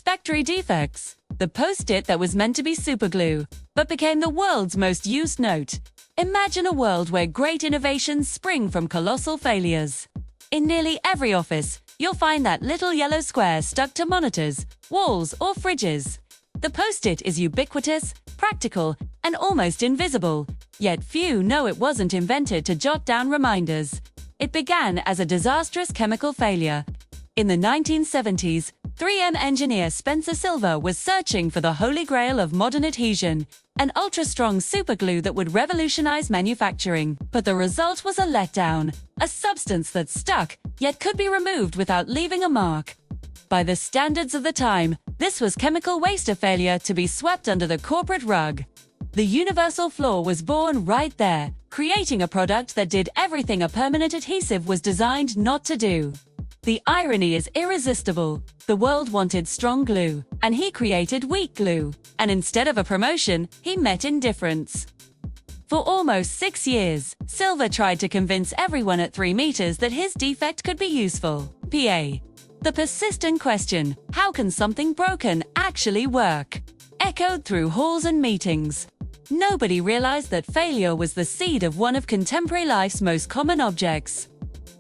Factory defects. The Post-it that was meant to be superglue, but became the world's most used note. Imagine a world where great innovations spring from colossal failures. In nearly every office, you'll find that little yellow square stuck to monitors, walls, or fridges. The Post-it is ubiquitous, practical, and almost invisible, yet few know it wasn't invented to jot down reminders. It began as a disastrous chemical failure. In the 1970s, 3M engineer Spencer Silver was searching for the holy grail of modern adhesion, an ultra-strong superglue that would revolutionize manufacturing. But the result was a letdown, a substance that stuck, yet could be removed without leaving a mark. By the standards of the time, this was chemical waste, a failure to be swept under the corporate rug. The universal flaw was born right there, creating a product that did everything a permanent adhesive was designed not to do. The irony is irresistible. The world wanted strong glue, and he created weak glue. And instead of a promotion, he met indifference. For almost 6 years, Silver tried to convince everyone at 3 meters that his defect could be useful. PA. The persistent question, how can something broken actually work? Echoed through halls and meetings. Nobody realized that failure was the seed of one of contemporary life's most common objects.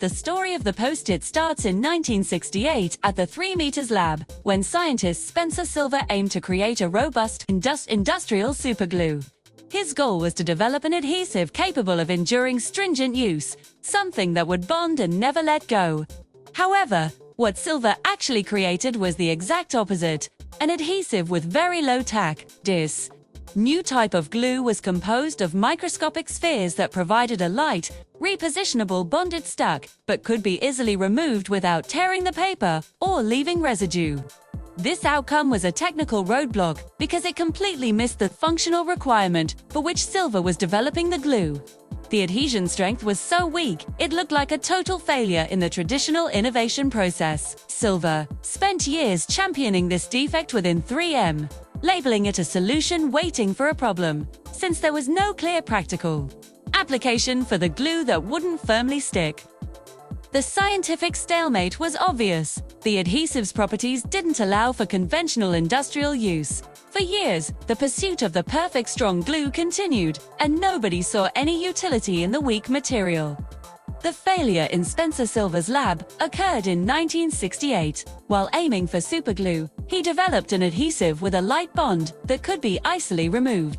The story of the Post-it starts in 1968 at the 3 meters lab, when scientist Spencer Silver aimed to create a robust, industrial superglue. His goal was to develop an adhesive capable of enduring stringent use, something that would bond and never let go. However, what Silver actually created was the exact opposite, an adhesive with very low tack, dis. New type of glue was composed of microscopic spheres that provided a light, repositionable bonded stuck, but could be easily removed without tearing the paper or leaving residue. This outcome was a technical roadblock because it completely missed the functional requirement for which Silver was developing the glue. The adhesion strength was so weak, it looked like a total failure in the traditional innovation process. Silver spent years championing this defect within 3M, labeling it a solution waiting for a problem, since there was no clear practical application for the glue that wouldn't firmly stick. The scientific stalemate was obvious. The adhesive's properties didn't allow for conventional industrial use. For years, the pursuit of the perfect strong glue continued, and nobody saw any utility in the weak material. The failure in Spencer Silver's lab occurred in 1968. While aiming for superglue, he developed an adhesive with a light bond that could be easily removed.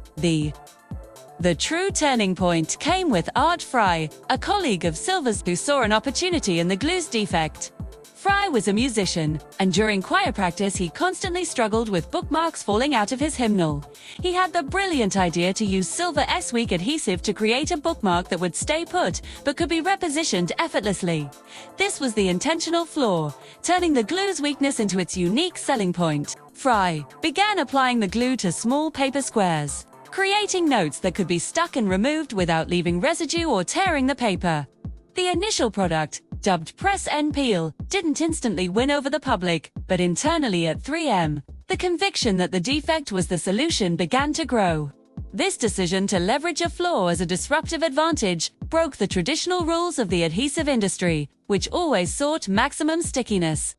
The true turning point came with Art Fry, a colleague of Silver's who saw an opportunity in the glue's defect. Fry was a musician, and during choir practice he constantly struggled with bookmarks falling out of his hymnal. He had the brilliant idea to use Silver's weak adhesive to create a bookmark that would stay put, but could be repositioned effortlessly. This was the intentional flaw, turning the glue's weakness into its unique selling point. Fry began applying the glue to small paper squares, creating notes that could be stuck and removed without leaving residue or tearing the paper. The initial product, dubbed Press and Peel, didn't instantly win over the public, but internally at 3M, the conviction that the defect was the solution began to grow. This decision to leverage a flaw as a disruptive advantage broke the traditional rules of the adhesive industry, which always sought maximum stickiness.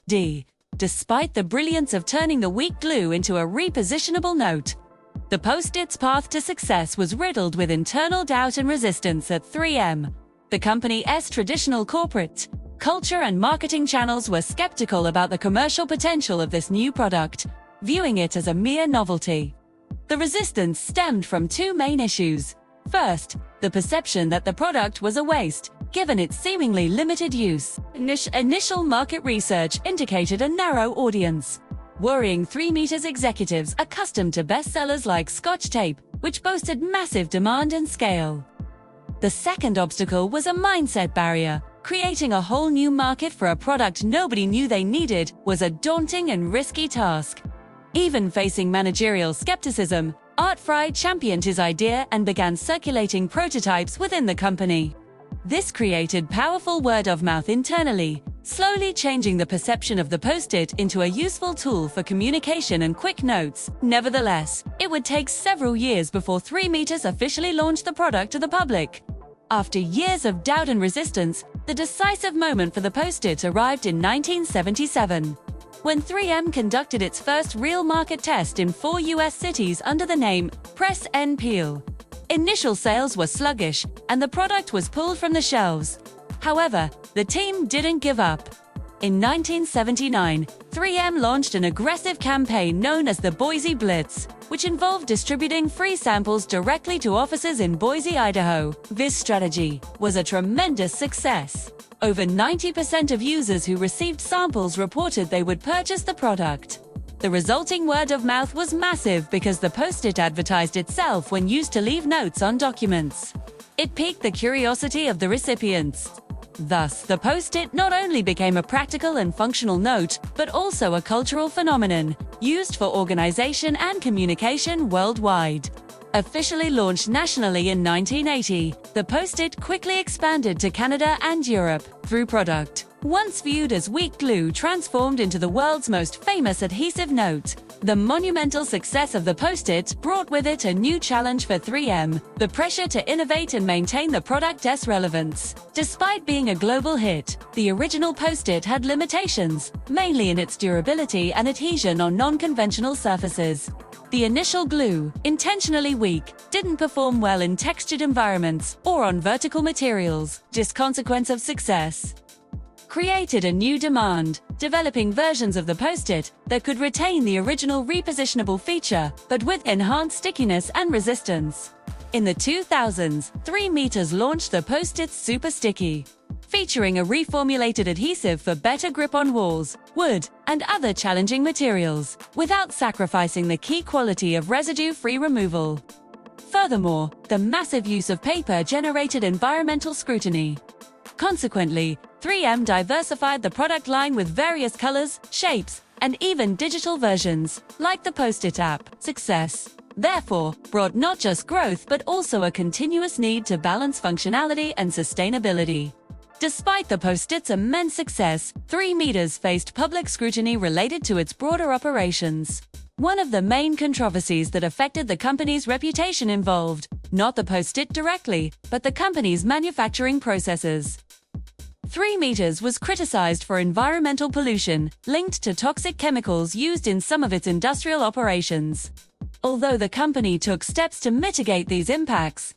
Despite the brilliance of turning the weak glue into a repositionable note, the Post-it's path to success was riddled with internal doubt and resistance at 3M. The company's traditional corporate culture and marketing channels were skeptical about the commercial potential of this new product, viewing it as a mere novelty. The resistance stemmed from 2 main issues. First, the perception that the product was a waste, given its seemingly limited use. Initial market research indicated a narrow audience, worrying 3 meters executives accustomed to bestsellers like Scotch tape, which boasted massive demand and scale. The second obstacle was a mindset barrier. Creating a whole new market for a product nobody knew they needed was a daunting and risky task. Even facing managerial skepticism, Art Fry championed his idea and began circulating prototypes within the company. This created powerful word of mouth internally, slowly changing the perception of the Post-it into a useful tool for communication and quick notes. Nevertheless, it would take several years before 3 meters officially launched the product to the public. After years of doubt and resistance, the decisive moment for the Post-it arrived in 1977. when 3M conducted its first real market test in 4 US cities under the name Press N Peel. Initial sales were sluggish, and the product was pulled from the shelves. However, the team didn't give up. In 1979, 3M launched an aggressive campaign known as the Boise Blitz, which involved distributing free samples directly to offices in Boise, Idaho. This strategy was a tremendous success. Over 90% of users who received samples reported they would purchase the product. The resulting word of mouth was massive because the Post-it advertised itself when used to leave notes on documents. It piqued the curiosity of the recipients. Thus, the Post-it not only became a practical and functional note, but also a cultural phenomenon, used for organization and communication worldwide. Officially launched nationally in 1980, the Post-it quickly expanded to Canada and Europe. Through product, once viewed as weak glue, transformed into the world's most famous adhesive note. The monumental success of the Post-it brought with it a new challenge for 3M, the pressure to innovate and maintain the product's relevance. Despite being a global hit, the original Post-it had limitations, mainly in its durability and adhesion on non-conventional surfaces. The initial glue, intentionally weak, didn't perform well in textured environments or on vertical materials. This consequence of success created a new demand, developing versions of the Post-it that could retain the original repositionable feature, but with enhanced stickiness and resistance. In the 2000s, 3M launched the Post-it Super Sticky, featuring a reformulated adhesive for better grip on walls, wood, and other challenging materials, without sacrificing the key quality of residue-free removal. Furthermore, the massive use of paper generated environmental scrutiny. Consequently, 3M diversified the product line with various colors, shapes, and even digital versions, like the Post-it app. Success, therefore, brought not just growth but also a continuous need to balance functionality and sustainability. Despite the Post-it's immense success, 3M faced public scrutiny related to its broader operations. One of the main controversies that affected the company's reputation involved not the Post-it directly, but the company's manufacturing processes. 3M was criticized for environmental pollution linked to toxic chemicals used in some of its industrial operations. Although the company took steps to mitigate these impacts,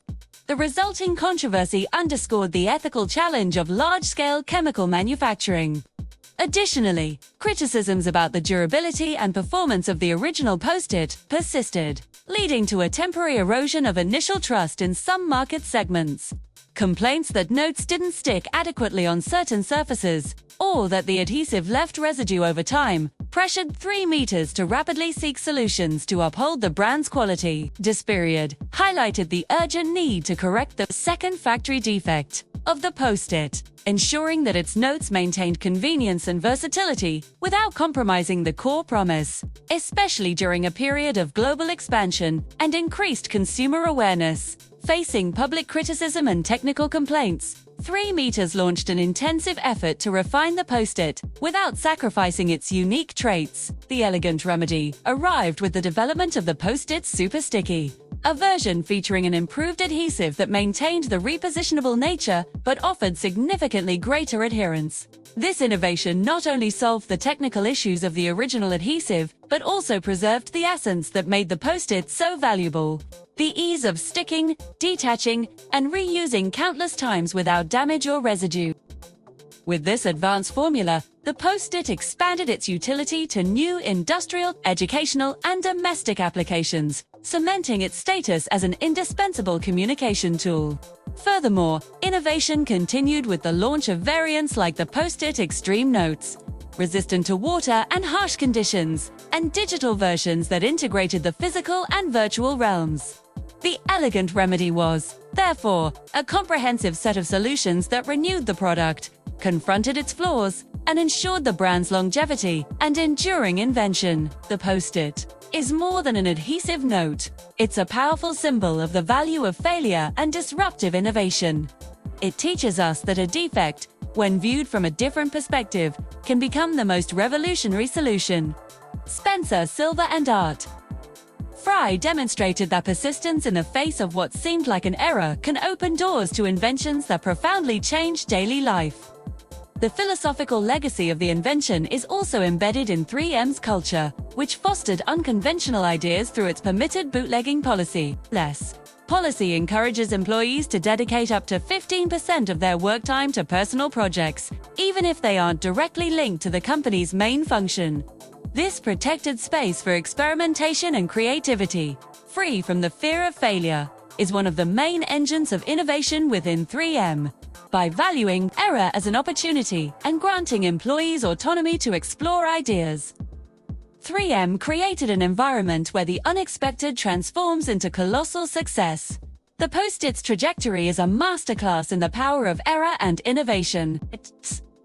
the resulting controversy underscored the ethical challenge of large-scale chemical manufacturing. Additionally, criticisms about the durability and performance of the original Post-it persisted, leading to a temporary erosion of initial trust in some market segments. Complaints that notes didn't stick adequately on certain surfaces, or that the adhesive left residue over time, pressured 3M to rapidly seek solutions to uphold the brand's quality. This period highlighted the urgent need to correct the second factory defect of the Post-it, ensuring that its notes maintained convenience and versatility without compromising the core promise, especially during a period of global expansion and increased consumer awareness. Facing public criticism and technical complaints, 3M launched an intensive effort to refine the Post-it without sacrificing its unique traits. The elegant remedy arrived with the development of the Post-it Super Sticky, a version featuring an improved adhesive that maintained the repositionable nature but offered significantly greater adherence. This innovation not only solved the technical issues of the original adhesive, but also preserved the essence that made the Post-it so valuable: the ease of sticking, detaching, and reusing countless times without damage or residue. With this advanced formula, the Post-it expanded its utility to new industrial, educational, and domestic applications, cementing its status as an indispensable communication tool. Furthermore, innovation continued with the launch of variants like the Post-it Extreme Notes, resistant to water and harsh conditions, and digital versions that integrated the physical and virtual realms. The elegant remedy was, therefore, a comprehensive set of solutions that renewed the product, confronted its flaws, and ensured the brand's longevity and enduring invention. The Post-it is more than an adhesive note. It's a powerful symbol of the value of failure and disruptive innovation. It teaches us that a defect, when viewed from a different perspective, can become the most revolutionary solution. Spencer, Silver and Art. Fry demonstrated that persistence in the face of what seemed like an error can open doors to inventions that profoundly change daily life. The philosophical legacy of the invention is also embedded in 3M's culture, which fostered unconventional ideas through its permitted bootlegging policy. Policy encourages employees to dedicate up to 15% of their work time to personal projects, even if they aren't directly linked to the company's main function. This protected space for experimentation and creativity, free from the fear of failure, is one of the main engines of innovation within 3M. By valuing error as an opportunity and granting employees autonomy to explore ideas, 3M created an environment where the unexpected transforms into colossal success. The Post-it's trajectory is a masterclass in the power of error and innovation.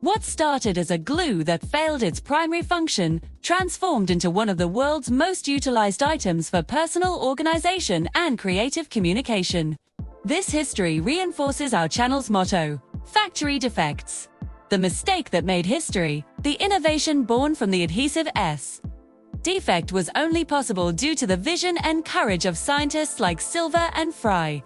What started as a glue that failed its primary function transformed into one of the world's most utilized items for personal organization and creative communication. This history reinforces our channel's motto, Factory Defects. The mistake that made history, the innovation born from the adhesive defect was only possible due to the vision and courage of scientists like Silver and Fry,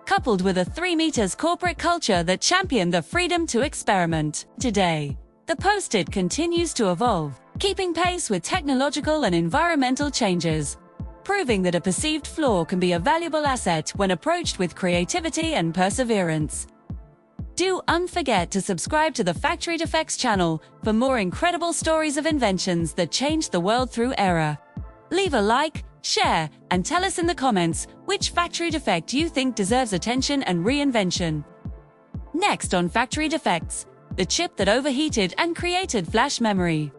coupled with a 3 corporate culture that championed the freedom to experiment. Today, the Post-it continues to evolve, keeping pace with technological and environmental changes, proving that a perceived flaw can be a valuable asset when approached with creativity and perseverance. Don't forget to subscribe to the Factory Defects channel for more incredible stories of inventions that changed the world through error. Leave a like, share, and tell us in the comments which factory defect you think deserves attention and reinvention. Next on Factory Defects, the chip that overheated and created flash memory.